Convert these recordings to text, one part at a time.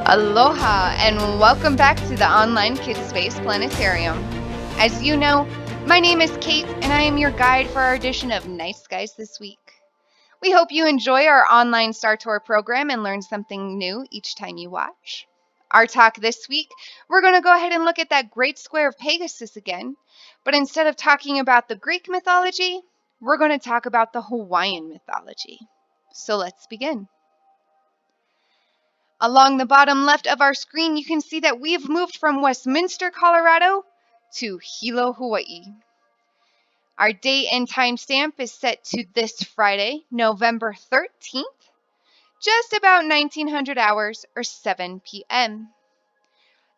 Aloha and welcome back to the online KidSpace Planetarium. As you know, my name is Kate and I am your guide for our edition of Night Skies this week. We hope you enjoy our online Star Tour program and learn something new each time you watch. Our talk this week, we're going to go ahead and look at that great square of Pegasus again, but instead of talking about the Greek mythology, we're going to talk about the Hawaiian mythology. So let's begin. Along the bottom left of our screen, you can see that we've moved from Westminster, Colorado to Hilo, Hawaii. Our date and time stamp is set to this Friday, November 13th, just about 1900 hours or 7 p.m.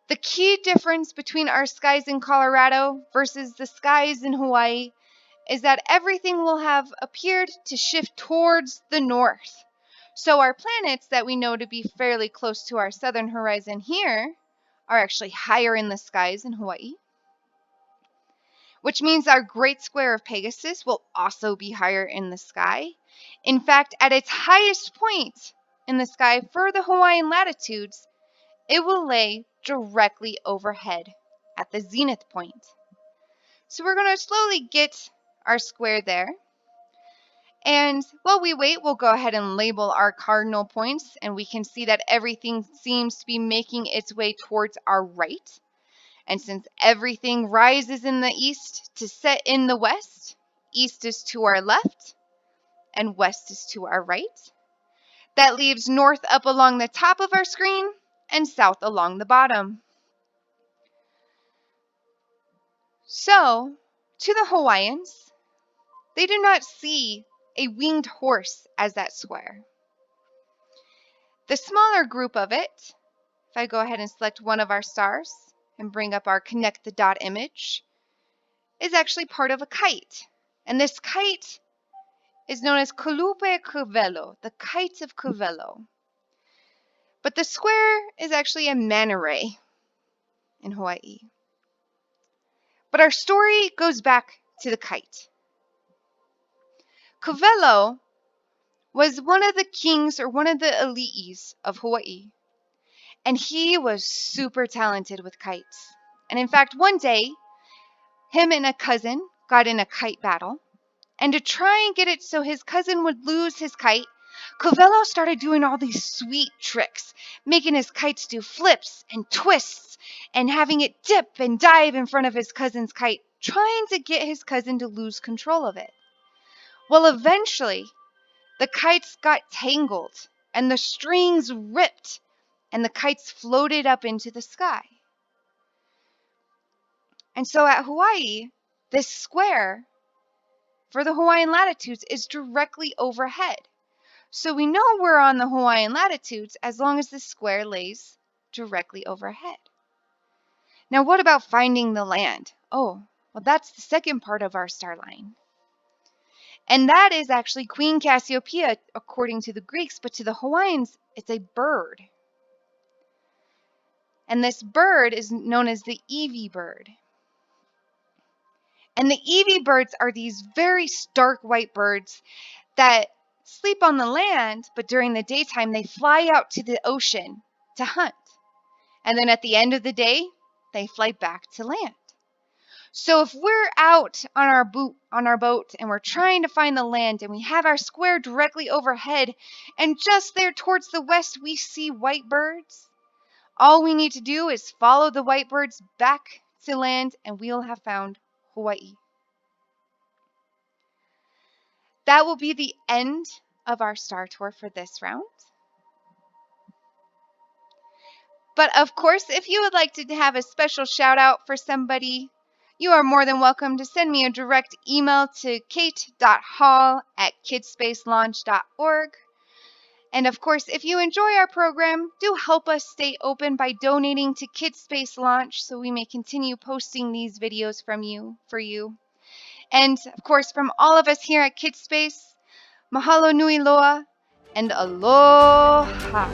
The key difference between our skies in Colorado versus the skies in Hawaii is that everything will have appeared to shift towards the north. So our planets that we know to be fairly close to our southern horizon here are actually higher in the skies in Hawaii, which means our great square of Pegasus will also be higher in the sky. In fact, at its highest point in the sky for the Hawaiian latitudes, it will lay directly overhead at the zenith point. So we're going to slowly get our square there. And while we wait, we'll go ahead and label our cardinal points, and we can see that everything seems to be making its way towards our right. And since everything rises in the east to set in the west, east is to our left and west is to our right. That leaves north up along the top of our screen and south along the bottom. So, to the Hawaiians, they do not see a winged horse as that square. The smaller group of it, if I go ahead and select one of our stars and bring up our connect the dot image, is actually part of a kite. And this kite is known as Kulupe Kuvelo, the kite of Kuvelo. But the square is actually a manta ray in Hawaii. But our story goes back to the kite. Kuvelo was one of the kings or one of the elites of Hawaii. And he was super talented with kites. And in fact, one day, him and a cousin got in a kite battle. And to try and get it so his cousin would lose his kite, Covello started doing all these sweet tricks, making his kites do flips and twists and having it dip and dive in front of his cousin's kite, trying to get his cousin to lose control of it. Well, eventually, the kites got tangled and the strings ripped and the kites floated up into the sky. And so at Hawaii, this square for the Hawaiian latitudes is directly overhead. So we know we're on the Hawaiian latitudes as long as the square lays directly overhead. Now, what about finding the land? Oh, well, that's the second part of our star line. And that is actually Queen Cassiopeia, according to the Greeks, but to the Hawaiians, it's a bird. And this bird is known as the Eevee bird. And the Eevee birds are these very stark white birds that sleep on the land, but during the daytime they fly out to the ocean to hunt. And then at the end of the day, they fly back to land. So if we're out on our boat and we're trying to find the land and we have our square directly overhead and just there towards the west we see white birds, all we need to do is follow the white birds back to land and we'll have found Hawaii. That will be the end of our star tour for this round. But of course, if you would like to have a special shout out for somebody, you are more than welcome to send me a direct email to kate.hall@kidspacelaunch.org. And of course, if you enjoy our program, do help us stay open by donating to KidSpace Launch so we may continue posting these videos for you. And of course, from all of us here at KidSpace, mahalo nui loa and aloha.